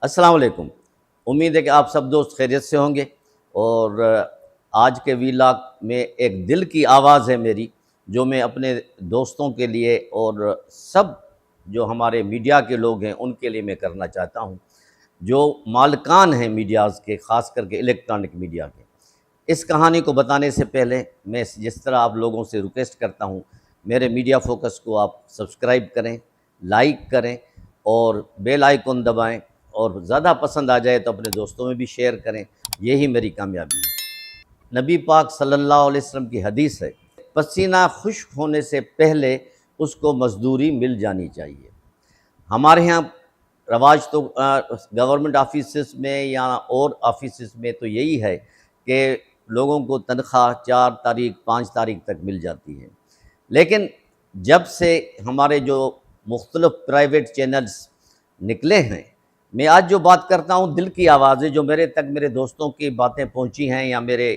السلام علیکم۔ امید ہے کہ آپ سب دوست خیریت سے ہوں گے، اور آج کے ویلاگ میں ایک دل کی آواز ہے میری، جو میں اپنے دوستوں کے لیے اور سب جو ہمارے میڈیا کے لوگ ہیں ان کے لیے میں کرنا چاہتا ہوں، جو مالکان ہیں میڈیاز کے، خاص کر کے الیکٹرانک میڈیا کے۔ اس کہانی کو بتانے سے پہلے میں جس طرح آپ لوگوں سے ریکویسٹ کرتا ہوں، میرے میڈیا فوکس کو آپ سبسکرائب کریں، لائک کریں اور بیل آئیکن دبائیں، اور زیادہ پسند آ جائے تو اپنے دوستوں میں بھی شیئر کریں۔ یہی میری کامیابی ہے۔ نبی پاک صلی اللہ علیہ وسلم کی حدیث ہے، پسینہ خشک ہونے سے پہلے اس کو مزدوری مل جانی چاہیے۔ ہمارے ہاں رواج تو گورنمنٹ آفیسز میں یا اور آفیسز میں تو یہی ہے کہ لوگوں کو تنخواہ 4 تاریخ 5 تاریخ تک مل جاتی ہے، لیکن جب سے ہمارے جو مختلف پرائیویٹ چینلز نکلے ہیں، میں آج جو بات کرتا ہوں دل کی آوازیں، جو میرے تک میرے دوستوں کی باتیں پہنچی ہیں یا میرے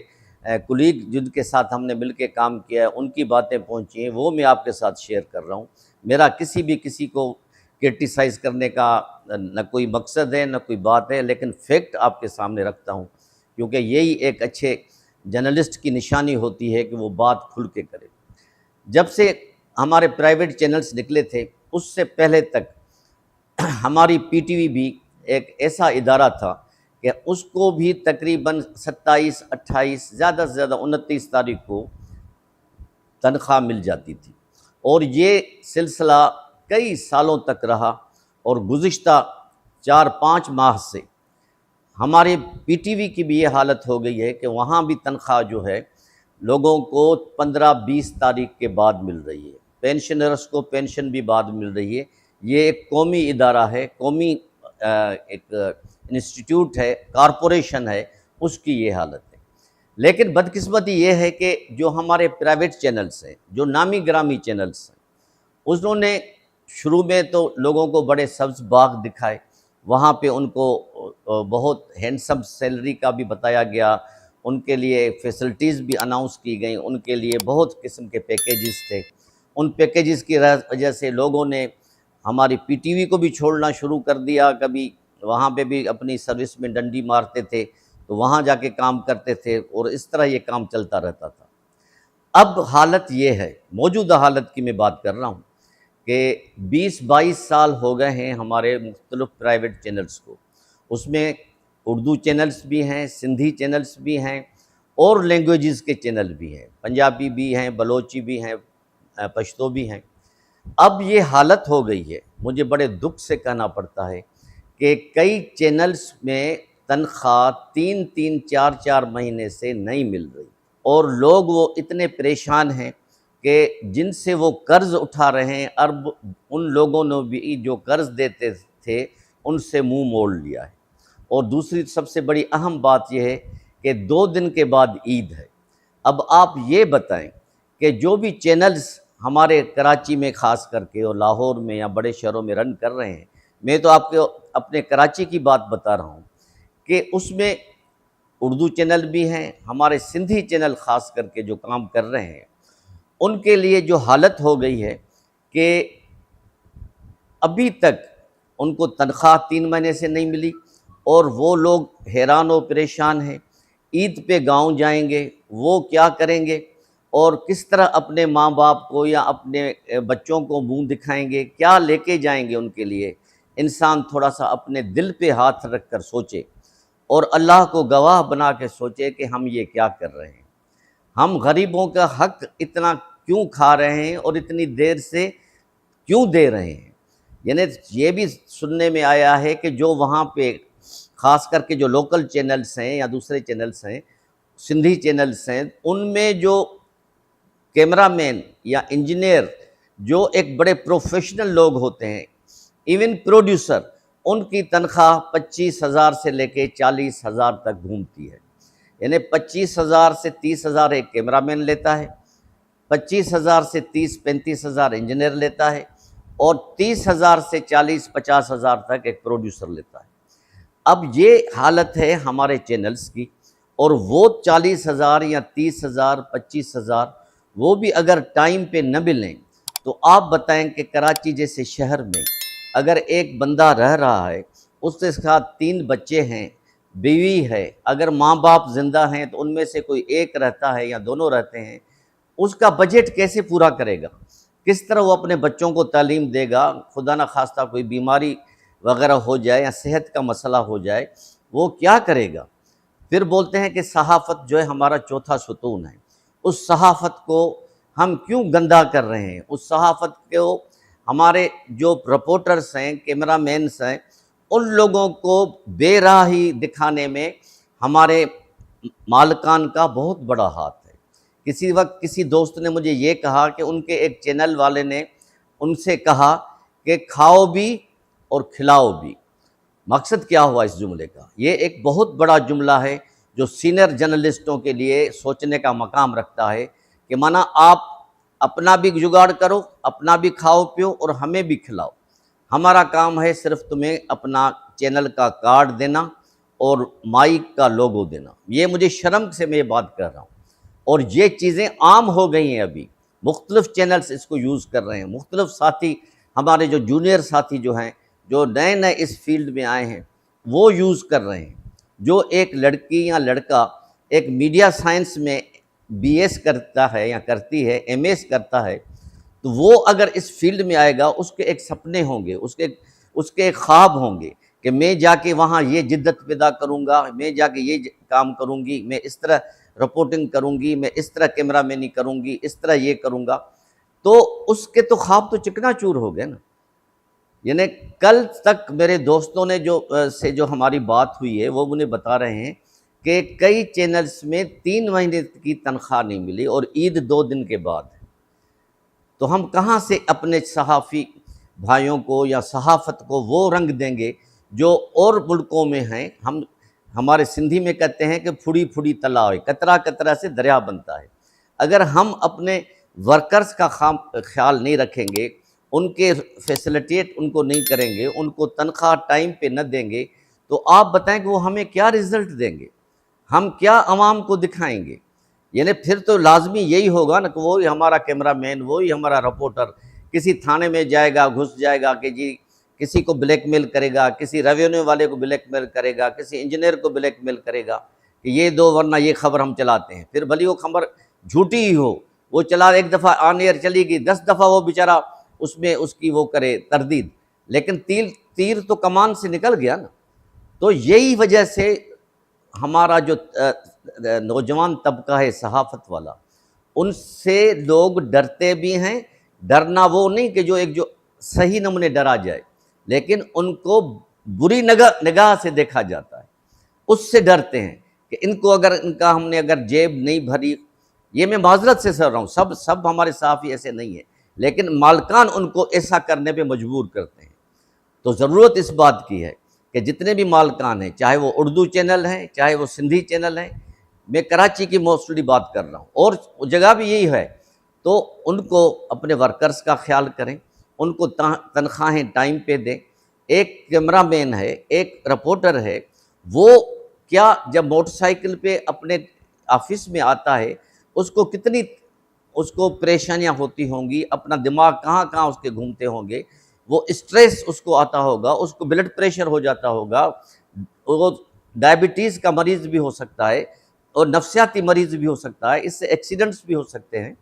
کولیگ جن کے ساتھ ہم نے مل کے کام کیا ہے ان کی باتیں پہنچی ہیں، وہ میں آپ کے ساتھ شیئر کر رہا ہوں۔ میرا کسی کو کرٹیسائز کرنے کا نہ کوئی مقصد ہے نہ کوئی بات ہے، لیکن فیکٹ آپ کے سامنے رکھتا ہوں، کیونکہ یہی ایک اچھے جرنلسٹ کی نشانی ہوتی ہے کہ وہ بات کھل کے کرے۔ جب سے ہمارے پرائیویٹ چینلز نکلے تھے، اس سے پہلے تک ہماری پی ٹی وی بھی ایک ایسا ادارہ تھا کہ اس کو بھی تقریباً 27 28 زیادہ سے زیادہ 29 تاریخ کو تنخواہ مل جاتی تھی، اور یہ سلسلہ کئی سالوں تک رہا، اور گزشتہ 4-5 ماہ سے ہمارے پی ٹی وی کی بھی یہ حالت ہو گئی ہے کہ وہاں بھی تنخواہ جو ہے لوگوں کو 15-20 تاریخ کے بعد مل رہی ہے، پینشنرز کو پینشن بھی بعد مل رہی ہے۔ یہ ایک قومی ادارہ ہے، قومی ایک انسٹیٹیوٹ ہے، کارپوریشن ہے، اس کی یہ حالت ہے۔ لیکن بدقسمتی یہ ہے کہ جو ہمارے پرائیویٹ چینلز ہیں، جو نامی گرامی چینلز ہیں، انہوں نے شروع میں تو لوگوں کو بڑے سبز باغ دکھائے، وہاں پہ ان کو بہت ہینڈسم سیلری کا بھی بتایا گیا، ان کے لیے فیسلٹیز بھی اناؤنس کی گئیں، ان کے لیے بہت قسم کے پیکیجز تھے۔ ان پیکیجز کی وجہ سے لوگوں نے ہماری پی ٹی وی کو بھی چھوڑنا شروع کر دیا، کبھی وہاں پہ بھی اپنی سروس میں ڈنڈی مارتے تھے تو وہاں جا کے کام کرتے تھے، اور اس طرح یہ کام چلتا رہتا تھا۔ اب حالت یہ ہے، موجودہ حالت کی میں بات کر رہا ہوں، کہ 20-22 سال ہو گئے ہیں ہمارے مختلف پرائیویٹ چینلز کو۔ اس میں اردو چینلز بھی ہیں، سندھی چینلز بھی ہیں، اور لینگویجز کے چینل بھی ہیں، پنجابی بھی ہیں، بلوچی بھی ہیں، پشتو بھی ہیں۔ اب یہ حالت ہو گئی ہے، مجھے بڑے دکھ سے کہنا پڑتا ہے کہ کئی چینلز میں تنخواہ 3-3 4-4 مہینے سے نہیں مل رہی، اور لوگ وہ اتنے پریشان ہیں کہ جن سے وہ قرض اٹھا رہے ہیں، ان لوگوں نے بھی جو قرض دیتے تھے ان سے منہ موڑ لیا ہے۔ اور دوسری سب سے بڑی اہم بات یہ ہے کہ 2 دن کے بعد عید ہے۔ اب آپ یہ بتائیں کہ جو بھی چینلز ہمارے کراچی میں خاص کر کے اور لاہور میں یا بڑے شہروں میں رن کر رہے ہیں، میں تو آپ کو اپنے کراچی کی بات بتا رہا ہوں کہ اس میں اردو چینل بھی ہیں، ہمارے سندھی چینل خاص کر کے جو کام کر رہے ہیں، ان کے لیے جو حالت ہو گئی ہے کہ ابھی تک ان کو تنخواہ 3 مہینے سے نہیں ملی، اور وہ لوگ حیران و پریشان ہیں۔ عید پہ گاؤں جائیں گے، وہ کیا کریں گے، اور کس طرح اپنے ماں باپ کو یا اپنے بچوں کو منہ دکھائیں گے، کیا لے کے جائیں گے ان کے لیے۔ انسان تھوڑا سا اپنے دل پہ ہاتھ رکھ کر سوچے، اور اللہ کو گواہ بنا کے سوچے کہ ہم یہ کیا کر رہے ہیں، ہم غریبوں کا حق اتنا کیوں کھا رہے ہیں، اور اتنی دیر سے کیوں دے رہے ہیں۔ یعنی یہ بھی سننے میں آیا ہے کہ جو وہاں پہ خاص کر کے جو لوکل چینلز ہیں یا دوسرے چینلز ہیں، سندھی چینلز ہیں، ان میں جو کیمرہ مین یا انجینئر جو ایک بڑے پروفیشنل لوگ ہوتے ہیں، ایون پروڈیوسر، ان کی تنخواہ 25,000 سے لے کے 40,000 تک گھومتی ہے۔ یعنی 25,000 سے 30,000 ایک کیمرہ مین لیتا ہے، 25,000 سے 30-35,000 انجینئر لیتا ہے، اور 30,000 سے 40-50,000 تک ایک پروڈیوسر لیتا ہے۔ اب یہ حالت ہے ہمارے چینلز کی، اور وہ 40,000 یا 30,000 25,000 وہ بھی اگر ٹائم پہ نہ ملیں تو آپ بتائیں کہ کراچی جیسے شہر میں اگر ایک بندہ رہ رہا ہے، اس کے ساتھ 3 بچے ہیں، بیوی ہے، اگر ماں باپ زندہ ہیں تو ان میں سے کوئی ایک رہتا ہے یا دونوں رہتے ہیں، اس کا بجٹ کیسے پورا کرے گا؟ کس طرح وہ اپنے بچوں کو تعلیم دے گا؟ خدا نہ خواستہ کوئی بیماری وغیرہ ہو جائے یا صحت کا مسئلہ ہو جائے، وہ کیا کرے گا؟ پھر بولتے ہیں کہ صحافت جو ہے ہمارا چوتھا ستون ہے، اس صحافت کو ہم کیوں گندا کر رہے ہیں؟ اس صحافت کو ہمارے جو رپورٹرز ہیں، کیمرہ مینز ہیں، ان لوگوں کو بے راہی دکھانے میں ہمارے مالکان کا بہت بڑا ہاتھ ہے۔ کسی وقت کسی دوست نے مجھے یہ کہا کہ ان کے ایک چینل والے نے ان سے کہا کہ کھاؤ بھی اور کھلاؤ بھی۔ مقصد کیا ہوا اس جملے کا؟ یہ ایک بہت بڑا جملہ ہے جو سینئر جرنلسٹوں کے لیے سوچنے کا مقام رکھتا ہے کہ مانا آپ اپنا بھی جگاڑ کرو، اپنا بھی کھاؤ پیو اور ہمیں بھی کھلاؤ۔ ہمارا کام ہے صرف تمہیں اپنا چینل کا کارڈ دینا اور مائک کا لوگو دینا۔ یہ مجھے شرم سے میں یہ بات کر رہا ہوں، اور یہ چیزیں عام ہو گئی ہیں۔ ابھی مختلف چینلز اس کو یوز کر رہے ہیں، مختلف ساتھی ہمارے جو جونیئر ساتھی جو ہیں، جو نئے نئے اس فیلڈ میں آئے ہیں، وہ یوز کر رہے ہیں۔ جو ایک لڑکی یا لڑکا ایک میڈیا سائنس میں بی ایس کرتا ہے یا کرتی ہے، ایم ایس کرتا ہے، تو وہ اگر اس فیلڈ میں آئے گا، اس کے ایک سپنے ہوں گے، اس کے ایک خواب ہوں گے کہ میں جا کے وہاں یہ جدت پیدا کروں گا، میں جا کے یہ کام کروں گی، میں اس طرح رپورٹنگ کروں گی، میں اس طرح کیمرہ مینی کروں گی، اس طرح یہ کروں گا۔ تو اس کے تو خواب تو چکنا چور ہو گئے نا۔ یعنی کل تک میرے دوستوں نے جو ہماری بات ہوئی ہے، وہ مجھے بتا رہے ہیں کہ کئی چینلز میں 3 مہینے کی تنخواہ نہیں ملی، اور عید 2 دن کے بعد۔ تو ہم کہاں سے اپنے صحافی بھائیوں کو یا صحافت کو وہ رنگ دیں گے جو اور ملکوں میں ہیں؟ ہمارے سندھی میں کہتے ہیں کہ پھڑی پھڑی تلا ہوئے، قطرہ قطرہ سے دریا بنتا ہے۔ اگر ہم اپنے ورکرز کا خیال نہیں رکھیں گے، ان کے فیسلٹیٹ ان کو نہیں کریں گے، ان کو تنخواہ ٹائم پہ نہ دیں گے، تو آپ بتائیں کہ وہ ہمیں کیا رزلٹ دیں گے؟ ہم کیا عوام کو دکھائیں گے؟ یعنی پھر تو لازمی یہی ہوگا نا کہ وہی ہمارا کیمرہ مین، وہی ہمارا رپورٹر کسی تھانے میں جائے گا، گھس جائے گا کہ جی کسی کو بلیک میل کرے گا، کسی ریونیو والے کو بلیک میل کرے گا، کسی انجینئر کو بلیک میل کرے گا کہ یہ دو ورنہ یہ خبر ہم چلاتے ہیں۔ پھر بھلی وہ خبر جھوٹی ہی ہو، وہ چلا ایک دفعہ آن ایئر چلی گئی، 10 دفعہ وہ بیچارہ اس میں اس کی وہ کرے تردید، لیکن تیر تو کمان سے نکل گیا نا۔ تو یہی وجہ سے ہمارا جو نوجوان طبقہ ہے صحافت والا، ان سے لوگ ڈرتے بھی ہیں۔ ڈرنا وہ نہیں کہ جو صحیح نمونے ڈرا جائے، لیکن ان کو بری نگاہ سے دیکھا جاتا ہے، اس سے ڈرتے ہیں کہ ان کو ہم نے اگر جیب نہیں بھری۔ یہ میں معذرت سے سر رہا ہوں، سب ہمارے صحافی ایسے نہیں ہیں، لیکن مالکان ان کو ایسا کرنے پہ مجبور کرتے ہیں۔ تو ضرورت اس بات کی ہے کہ جتنے بھی مالکان ہیں، چاہے وہ اردو چینل ہیں، چاہے وہ سندھی چینل ہیں، میں کراچی کی موسٹلی بات کر رہا ہوں، اور جگہ بھی یہی ہے، تو ان کو اپنے ورکرز کا خیال کریں، ان کو تنخواہیں ٹائم پہ دیں۔ ایک کیمرہ مین ہے، ایک رپورٹر ہے، وہ کیا جب موٹر سائیکل پہ اپنے آفس میں آتا ہے، اس کو پریشانیاں ہوتی ہوں گی، اپنا دماغ کہاں اس کے گھومتے ہوں گے، وہ اسٹریس اس کو آتا ہوگا، اس کو بلڈ پریشر ہو جاتا ہوگا، وہ ڈائبٹیز کا مریض بھی ہو سکتا ہے اور نفسیاتی مریض بھی ہو سکتا ہے، اس سے ایکسیڈنٹس بھی ہو سکتے ہیں۔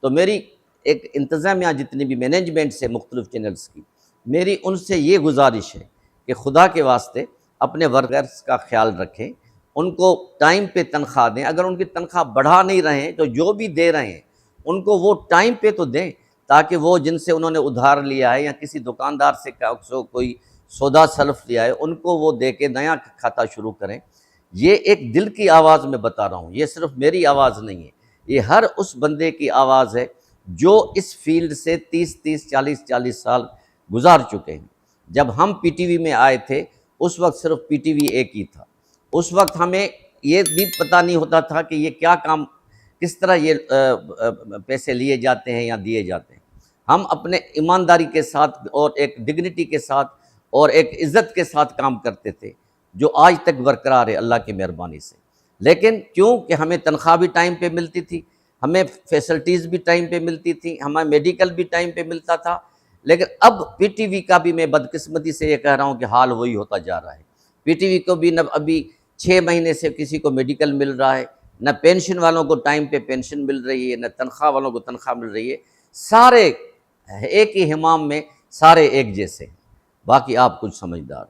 تو میری ایک انتظامیہ جتنی بھی مینجمنٹ سے مختلف چینلز کی، میری ان سے یہ گزارش ہے کہ خدا کے واسطے اپنے ورکرز کا خیال رکھیں، ان کو ٹائم پہ تنخواہ دیں۔ اگر ان کی تنخواہ بڑھا نہیں رہے ہیں تو جو بھی دے رہے ہیں ان کو وہ ٹائم پہ تو دیں، تاکہ وہ جن سے انہوں نے ادھار لیا ہے یا کسی دکاندار سے کوئی سودا سلف لیا ہے، ان کو وہ دے کے نیا کھاتا شروع کریں۔ یہ ایک دل کی آواز میں بتا رہا ہوں، یہ صرف میری آواز نہیں ہے، یہ ہر اس بندے کی آواز ہے جو اس فیلڈ سے 30 سال گزار چکے ہیں۔ جب ہم پی ٹی وی میں آئے تھے، اس وقت صرف پی ٹی وی ایک ہی تھا، اس وقت ہمیں یہ بھی پتہ نہیں ہوتا تھا کہ یہ کیا کام، کس طرح یہ پیسے لیے جاتے ہیں یا دیے جاتے ہیں۔ ہم اپنے ایمانداری کے ساتھ اور ایک ڈگنیٹی کے ساتھ اور ایک عزت کے ساتھ کام کرتے تھے، جو آج تک برقرار ہے اللہ کی مہربانی سے۔ لیکن کیوں کہ ہمیں تنخواہ بھی ٹائم پہ ملتی تھی، ہمیں فیسلٹیز بھی ٹائم پہ ملتی تھی، ہمیں میڈیکل بھی ٹائم پہ ملتا تھا، لیکن اب پی ٹی وی کا بھی میں بدقسمتی سے یہ کہہ رہا ہوں کہ حال وہی ہوتا جا رہا ہے۔ پی ٹی وی کو بھی نہ ابھی 6 مہینے سے کسی کو میڈیکل مل رہا ہے، نہ پینشن والوں کو ٹائم پہ پینشن مل رہی ہے، نہ تنخواہ والوں کو تنخواہ مل رہی ہے۔ سارے ایک ہی حمام میں سارے ایک جیسے ہیں، باقی آپ کچھ سمجھدار